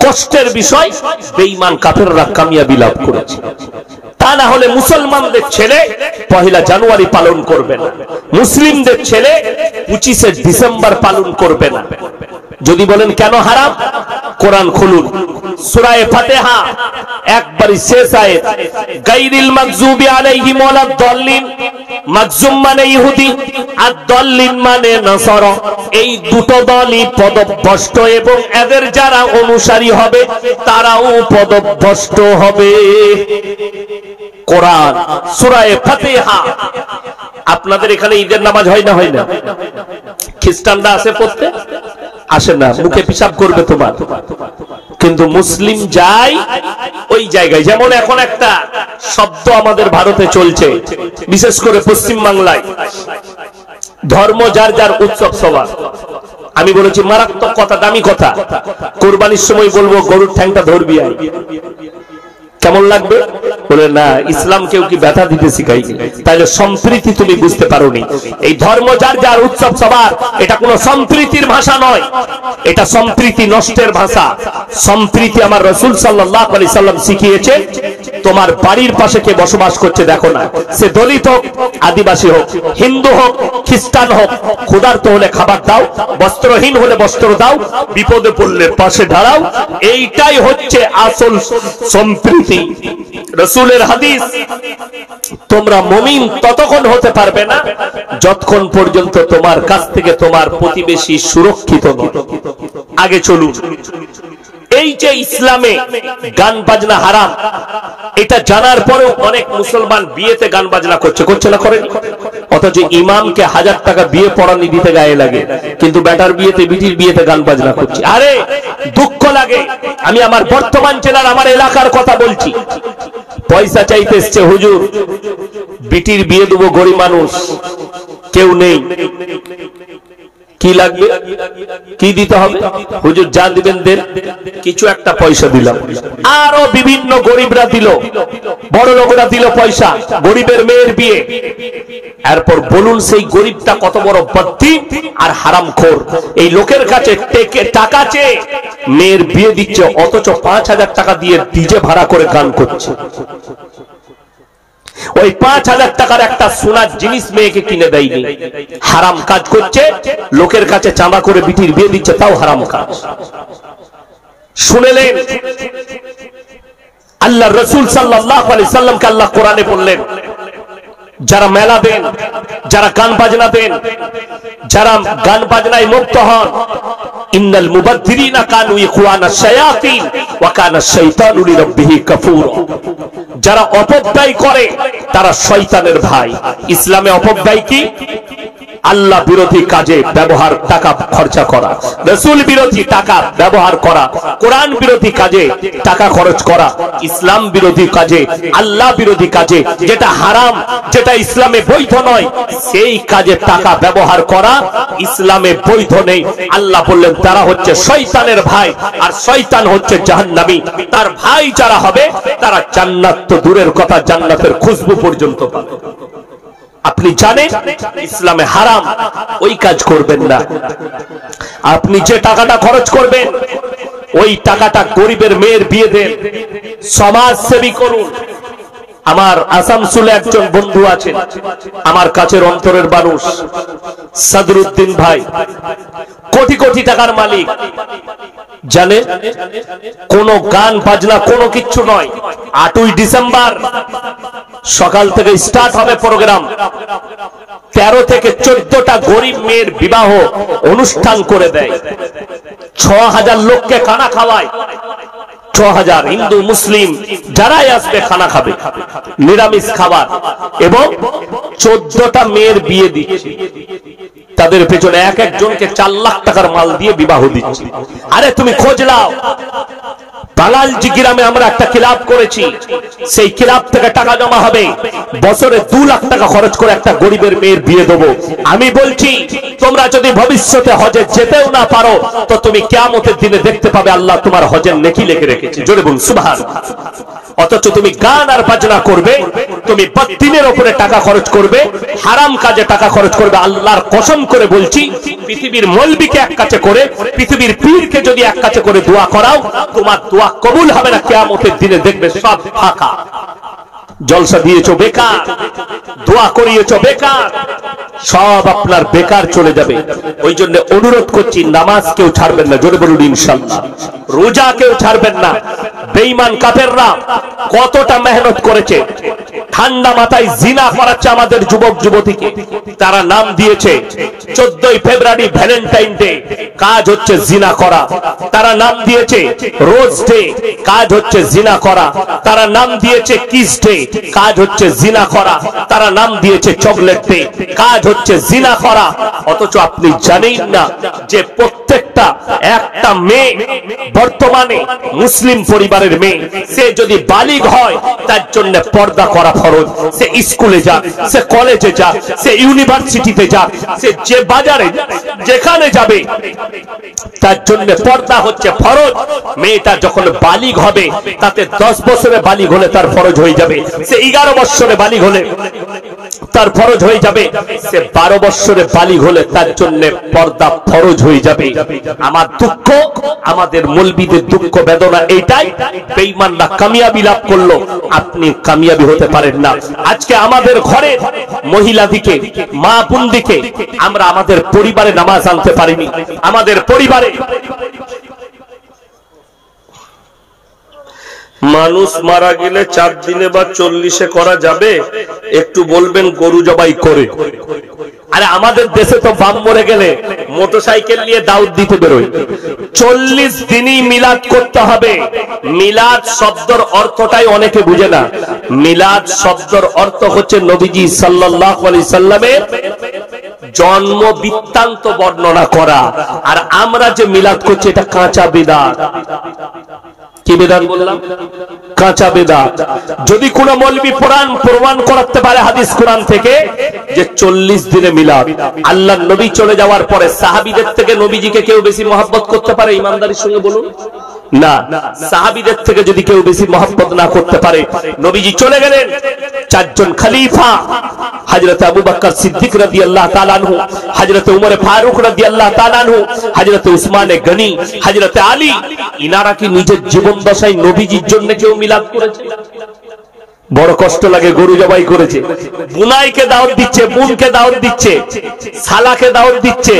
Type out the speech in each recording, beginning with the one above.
কষ্টের বিষয়, বেঈমান কাফেররা কামিয়াবি লাভ করেছে। তা না হলে মুসলমানদের ছেলে 1 জানুয়ারি পালন করবে না, মুসলিমদের ছেলে 25 ডিসেম্বর পালন করবে না। যদি বলেন কেন হারাম, কোরআন খুলুন, সূরা ফাতিহা একবারই শেষ আয়াত, গায়রিল মাগযুবি আলাইহিম ওয়ালাদ দাল্লিন, মাগযুম মানে ইহুদি, আর দাল্লিন মানে নাসারা। এই দুটো দলই পদভ্রষ্ট এবং এদের যারা অনুসারী হবে তারাও পদভ্রষ্ট হবে। কোরআন সূরা ফাতিহা। আপনাদের এখানে ঈদের নামাজ হয় না? হয় না? খ্রিস্টানরা আসে পড়তে? আসে না, মুখে পিশাব করবে তোমার। কিন্তু মুসলিম যায় ওই জায়গায়। যেমন এখন একটা শব্দ আমাদের ভারতে চলছে, বিশেষ করে পশ্চিম বাংলায়, ধর্ম যার যার উৎসব সভা। আমি বলেছি মারাত্মক কথা, দামি কথা, কোরবানির সময় বলবো গরুর ঠ্যাংটা ধরবি আয়। কেমন লাগবে? বলে না, ইসলাম কেউ কি ব্যথা দিতে শিখাইনি। তাহলে সম্প্রীতি তুমি বুঝতে পারোনি। এই ধর্ম যার যার উৎসব সবার, এটা কোনো সম্প্রীতির ভাষা নয়, এটা সম্প্রীতি নষ্টের ভাষা। সম্প্রীতি আমার রাসূল সাল্লাল্লাহু আলাইহি সাল্লাম শিখিয়েছে। তোমার বাড়ির পাশে কে বসবাস করছে দেখো না, সে দলিত হোক, আদিবাসী হোক, হিন্দু হোক, খ্রিস্টান হোক, ক্ষুধার্ত হলে খাবার দাও, বস্ত্রহীন হলে বস্ত্র দাও, বিপদে পড়লে পাশে দাঁড়াও। এইটাই হচ্ছে আসল সম্প্রীতি। রাসূলের হাদিস, তোমরা মুমিন ততক্ষণ হতে পারবে না যতক্ষণ পর্যন্ত তোমার কাছ থেকে তোমার প্রতিবেশী সুরক্ষিত নয়। আগে চলুন। এই যে ইসলামে গান বাজনা হারাম, এটা জানার পরেও অনেক মুসলমান বিয়েতে গান বাজনা করছে, করছে না? করেন। অথচ ইমামকে 1000 টাকা বিয়ে পড়ানি দিতে গায়ে লাগে, কিন্তু বেটার বিয়েতে, বিটির বিয়েতে গান বাজনা করছে। আরে দুঃখ লাগে। আমি আমার বর্তমান জেলার, আমার এলাকার কথা বলছি। পয়সা চাইতে এসছে, হুজুর বিটির বিয়ে দেবো, গরিব মানুষ কেউ নেই, কি লাগবে, কি দিতে হবে? হুজুর যা দিবেন দেন, কিছু একটা পয়সা দিলাম। আরো বিভিন্ন গরিবরা দিল, বড় লোকরা দিল পয়সা, গরিবের মেয়ের বিয়ে। এরপর বলুন সেই গরিবটা কত বড় বদ্দীন আর হারামখোর। এই লোকের কাছে টাকা চেয়ে মেয়ের বিয়ে দিচ্ছে, অথচ 5000 টাকা দিয়ে ডিজে ভাড়া করে গান করছে। ওই 5000 টাকার একটা সোনার জিনিস মেয়েকে কিনে দেয়নি। হারাম কাজ করছে, লোকের কাছে চাঁদা করে বিটির বিয়ে দিচ্ছে, তাও হারাম কাজ। শুনেলেন আল্লাহ রাসূল সাল্লাল্লাহু আলাইহি সাল্লামকে আল্লাহ কোরআনে বললেন, যারা মেলা দেন, যারা গান বাজনা দেন, যারা গান বাজনায় মুক্ত হন, ইন্নাল মুবাদ্দিরিনা কানু ইখওয়ানাশ শায়াতিন ওয়া কানা শাইতানু লিরাব্বিহি কাফুরা। যারা অপব্যয় করে তারা শয়তানের ভাই। ইসলামে অপব্যয় কি? আল্লাহ বিরোধী কাজে ব্যবহার, টাকা খরচা করা, রাসূল বিরোধী টাকা ব্যবহার করা, কোরআন বিরোধী কাজে টাকা খরচ করা, ইসলাম বিরোধী কাজে, আল্লাহ বিরোধী কাজে, যেটা হারাম, যেটা ইসলামে বৈধ নয়, সেই কাজে টাকা ব্যবহার করা ইসলামে বৈধ নেই। আল্লাহ বললেন তারা হচ্ছে শয়তানের ভাই, আর শয়তান হচ্ছে জাহান্নামী। তার ভাই যারা হবে তারা জান্নাত তো দূরের কথা, জান্নাতের খুশবু পর্যন্ত পাবে। আপনি জানেন ইসলামে হারাম, ওই কাজ করবেন না। আপনি যে টাকাটা খরচ করবেন, ওই টাকাটা গরিবের মেয়ের বিয়ে দেন, সমাজ সেবী করুন। আমার আসানসোলে একজন বন্ধু আছেন, আমার কাছের অন্তরের মানুষ, সাদরুদ্দিন ভাই, কোটি কোটি টাকার মালিক। জানে কোন গান বাজনা কোনো কিচ্ছু নয়। 8ই ডিসেম্বর সকাল থেকে স্টার্ট হবে প্রোগ্রাম। 13 থেকে 14টা গরিব মেয়ের বিবাহ অনুষ্ঠান করে দেয়। 6000 লোককে খানা খাওয়ায়। 6000 হিন্দু মুসলিম যারাই আসবে খানা খাবে, নিরামিষ খাবার, এবং 14টা মেয়ের বিয়ে দিচ্ছে। তাদের পেছনে এক একজনকে 4 লাখ টাকার মাল দিয়ে বিবাহ দিচ্ছে। আরে তুমি খোঁজ নাও, বালালজি গ্রামে আমরা একটা ক্লাব করেছি, সেই ক্লাব থেকে টাকা জমা হবে, বছরে 2 লাখ টাকা খরচ করে একটা গরিবের মেয়ের বিয়ে দেবো। আমি বলছি তোমরা যদি ভবিষ্যতে হজে যেতেও না পারো, তো তুমি কিয়ামতের দিনে দেখতে পাবে আল্লাহ তোমার হজের নেকি লিখে রেখেছে। জোরে বলুন সুবহানাল্লাহ। অথচ তুমি গান আর বাজনা করবে, তুমি বদ্দিনের উপরে টাকা খরচ করবে, হারাম কাজে টাকা খরচ করবে, আল্লাহর কসম করে বলছি পৃথিবীর মৌলবীকে এক কাছে করে, পৃথিবীর পীরকে যদি এক কাছে করে দোয়া করাও, তোমার দোয়া কবুল হবে না। কিয়ামতের দিনে দেখবে সব ফাঁকা। জলসা দিয়েছো বেকার, দোয়া করিয়েছো বেকার, সব আপনার বেকার চলে যাবে। ওই জন্য অনুরোধ করছি, নামাজ কেউ ছাড়বেন না, জোরে বলুন ইনশাআল্লাহ। রোজা কেউ ছাড়বেন না। বেঈমান কাফেররা কতটা মেহনত করেছে, ঠান্ডা মাথায় জিনা করাচ্ছে আমাদের যুবক যুবতীকে। তারা নাম দিয়েছে 14ই ফেব্রুয়ারি ভ্যালেন্টাইন ডে, কাজ হচ্ছে জিনা করা। তারা নাম দিয়েছে রোজ ডে, কাজ হচ্ছে জিনা করা। তারা নাম দিয়েছে কিস ডে, কাজ হচ্ছে জিনা করা। তারা নাম দিয়েছে চকলেট ডে, কাজ হচ্ছে জিনা করা। অথচ আপনি জানেন না যে প্রত্যেকটা একটা মেয়ে, বর্তমানে মুসলিম পরিবারের মেয়ে, সে যদি বালিগ হয় তার জন্য পর্দা করা ফরজ। সে স্কুলে যাক, সে কলেজে যাক, সে ইউনিভার্সিটিতে যাক, সে যে বাজারে যেখানে যাবে তার জন্য পর্দা হচ্ছে ফরজ। মেয়েটা যখন বালিগ হবে, তাতে 10 বছরে বালিগ হলে তার ফরজ হয়ে যাবে, সে 11 বছরে বালিগ হলে তার ফরজ হয়ে যাবে, সে 12 বছরে বালিগ হলে তার জন্য পর্দা ফরজ হয়ে যাবে। আমার দুঃখ, আমাদের মৌলবীদের দুঃখ বেদনা এইটাই, বেঈমানরা কামিয়াবি লাভ করলো, আপনি কামিয়াবি হতে পারেন না। আজকে আমাদের ঘরে মহিলা দিকে, মা বোন দিকে, আমরা আমাদের পরিবারে নামাজ আনতে পারিনি। আমাদের পরিবারে মানুষ মারা গেলে 4 দিনে বা 40-এ করা যাবে? একটু বলবেন। গরু জবাই করে। আরে আমাদের দেশে তো বাম মরে গেলে মোটরসাইকেল নিয়ে দাউদ দিতে বেরোয়। 40 দিনই মিলাদ করতে হবে। মিলাদ শব্দের অর্থটাই অনেকে বুঝে না। মিলাদ শব্দের অর্থ হচ্ছে নবীজি সাল্লাল্লাহু আলাইহি সাল্লামের জন্ম বৃত্তান্ত বর্ণনা করা। আর আমরা যে মিলাদ করছি এটা কাঁচা বিদআত। কি বিদআত বললাম? কাঁচা বিদআত। যদি কোন মৌলবী প্রমাণ করাতে পারে হাদিস কোরআন থেকে যে 40 দিনে মিলাদ, আল্লাহর নবী চলে যাওয়ার পরে সাহাবীদের থেকে নবীজিকে কেউ বেশি মহব্বত করতে পারে? ইমানদারির সঙ্গে বলুন না। সাহাবীদের থেকে যদি কেউ বেশি মহব্বত না করতে পারে, নবীজি চলে গেলেন, 4 জন খলিফা, হযরত আবু বকর সিদ্দিক রাদিয়াল্লাহু তাআলা আনহু, হযরত উমর ফারুক রাদিয়াল্লাহু তাআলা আনহু, হযরত উসমান গনি, হযরত আলী, ইনারা কি নিজের জীবন দশায় নবীজির জন্য কেউ মিলাদ করেছে? বড় কষ্ট লাগে। গরু জবাই করেছে, বুনাইকে দাওয়াত দিচ্ছে, বোনকে দাওয়াত দিচ্ছে, শালাকে দাওয়াত দিচ্ছে,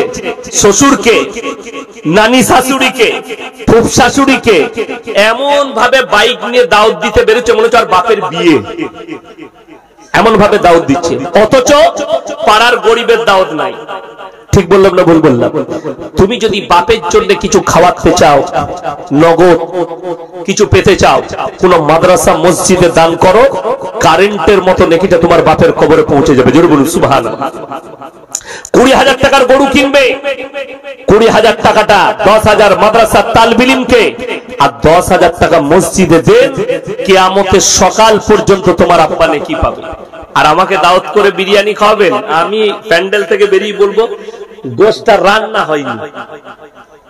শ্বশুরকে, নানি শাশুড়িকে, ফুফ শাশুড়িকে, এমন ভাবে বাইক নিয়ে দাওয়াত দিতে বেরোচ্ছে মনে হচ্ছে আর বাপের বিয়ে। এমন ভাবে দাওয়াত দিচ্ছে, অথচ পাড়ার গরিবের দাওয়াত নাই। ঠিক বললাম না ভুল বললাম? তুমি যদি বাপের জন্য কিছু খাওয়াতে চাও, নগদ কিছু পেতে চাও, কোন মাদ্রাসা মসজিদে দান করো, কারেন্টের মতো নেকিটা তোমার বাপের কবরে পৌঁছে যাবে। জোরে বলুন সুবহানাল্লাহ। 20,000 টাকার গরু কিনবে, 20,000 টাকাটা 10,000 মাদ্রাসা তালবিলিমকে আর 10,000 টাকা মসজিদে দেন, কিয়ামতের সকাল পর্যন্ত তোমার আব্বা নেকি পাবে। আর আমাকে দাওয়াত করে বিরিয়ানি খাওয়াবেন, আমি প্যান্ডেল থেকে বেরিয়ে বলবো গোশতটা রান্না হয়নি।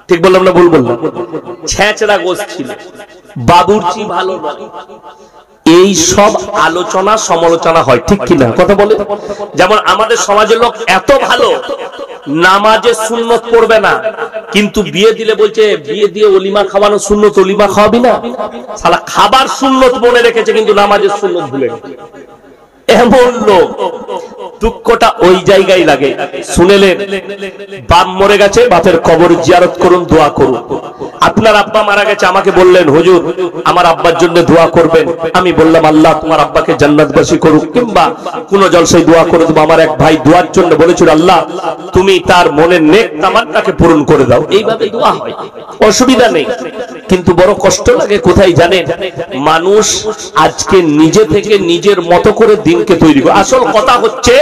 ঠিক বললাম না ভুল বললাম? ছেঁচড়া গোশত ছিল, বাবুর্চি ভালো নয়। এই সব আলোচনা সমালোচনা হয়, ঠিক কিনা কথা বলে? যেমন আমাদের সমাজের লোক এত ভালো, নামাজে সুন্নত পড়বে না, কিন্তু বিয়ে দিলে বলছে বিয়ে দিয়ে অলিমা খাওয়ানো সুন্নত, অলিমা খাওয়াবি না। শালা খাবার সুন্নত মনে রেখেছে কিন্তু নামাজের সুন্নত ভুলে গেছে। এমন লোক, দুঃখটা ওই জায়গায় লাগে। শুনেলেন বাপ মরে গেছে, বাপের কবর জিয়ারত করুন, দোয়া করুন। আপনার আব্বা মারা গেছে, আমাকে বললেন হুজুর আমার আব্বার জন্য দোয়া করবেন। আমি বললাম আল্লাহ তোমার আব্বাকে জান্নাতবাসী করুক, কিংবা কোন জলসায় দোয়া করে দেবো। আমার এক ভাই দোয়ার জন্য বলেছিল আল্লাহ তুমি তার মনের নেক তামান্নাকে পূরণ করে দাও। এইভাবে দোয়া হয়, অসুবিধা নেই। কিন্তু বড় কষ্ট লাগে কোথায় জানেন? মানুষ আজকে নিজে থেকে নিজের মতো করে দিনকে তৈরি করে। আসল কথা হচ্ছে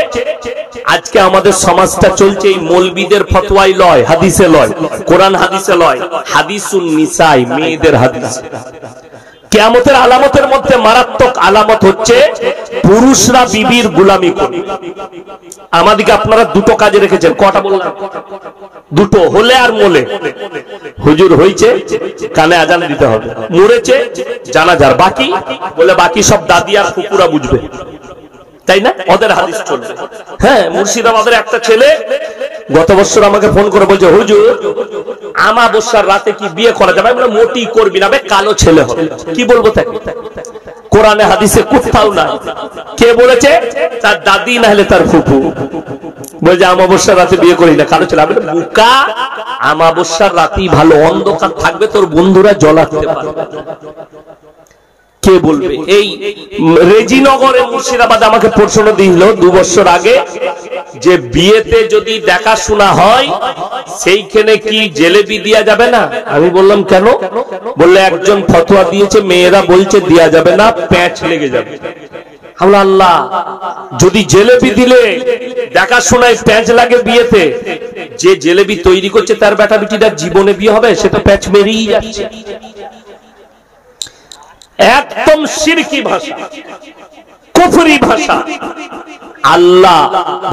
আজকে আমাদের সমাজটা চলছে এই মৌলবীদের ফতোয়ায় লয়, হাদিসে লয়, কোরআন হাদিসে লয়, হাদিসুন নিসাই, মেয়েদের হাদিস। কিয়ামতের আলামতের মধ্যে মারাত্মক আলামত হচ্ছে পুরুষরা বিবির গোলামি করে। আমাদেরকে আপনারা দুটো কাজে রেখেছেন, কটা বললাম? দুটো, হলে আর মোলে। হুজুর হইছে কানে আজান দিতে হবে, মরেছে জানাজার, বাকি বলে বাকি সব দাদি আর কুকুরা বুঝবে। তাই না? ওদের হাদিস চলবে। হ্যাঁ, মুর্শিদাবাদের একটা ছেলে গত বছর আমাকে ফোন করে বলছে, হুজুর আমাবস্যার রাতে কি বিয়ে করা যাবে? আমি বললাম মোটি করবি না, কালো ছেলে হবে। কি বলবো তাকে? কোরআনে হাদিসে কোথাও না। কে বলেছে? তার দাদি না হলে তার ফুফু। বলছে আমাবস্যার রাতে বিয়ে করি না, কালো ছেলে। আমি বোকা, আমাবস্যার রাতেই ভালো, অন্ধকার থাকবে, তোর বন্ধুরা জ্বলাতে পারবে। কে বলবে? এই রেজিনগরে মুর্শিদাবাদ আমাকে প্রশ্ন দিল 2 বছর আগে যে বিয়েতে যদি দেখাশোনা হয় সেইখানে কি জেলেবি দেয়া যাবে না? আমি বললাম কেন? বললে একজন ফতোয়া দিয়েছে, মেয়েরা বলছে দেয়া যাবে না, প্যাঁচ লেগে যাবে। আমরা আল্লাহ, যদি জেলেবি দিলে দেখাশোনায় প্যাঁচ লাগে বিয়েতে, যে জেলেবি তৈরি করছে তার বেটা বেটিটার জীবনে বিয়ে হবে? সে তো প্যাঁচ মেরেই যাচ্ছে। একদম শিরকি ভাষা, কুফরি ভাষা। আল্লাহ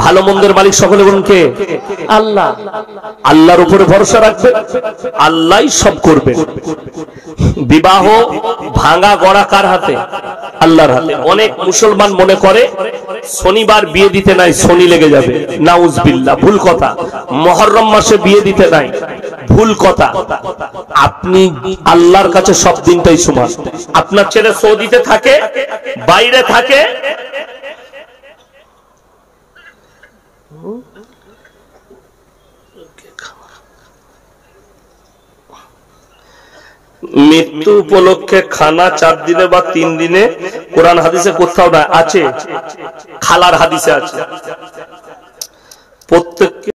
ভালো মন্দের মালিক, সকলে বলুন কে? আল্লাহ। আল্লাহর উপরে ভরসা রাখবে, আল্লাহই সব করবে। বিবাহ ভাঙা গড়া কার হাতে? আল্লাহর হাতে। অনেক মুসলমান মনে করে শনিবার বিয়ে দিতে নাই, শনি লেগে যাবে। নাউজুবিল্লাহ, ভুল কথা। মুহররম মাসে বিয়ে দিতে নাই, ভুল কথা। আপনি আল্লাহর কাছে সব দিনটাই সমান। আপনার ছেলে সৌদিতে থাকে, বাইরে থাকে, মৃত্যু উপলক্ষে খানা 4 দিনে বা 3 দিনে, কোরআন হাদিসে কোথাও না আছে, খালার হাদিসে আছে।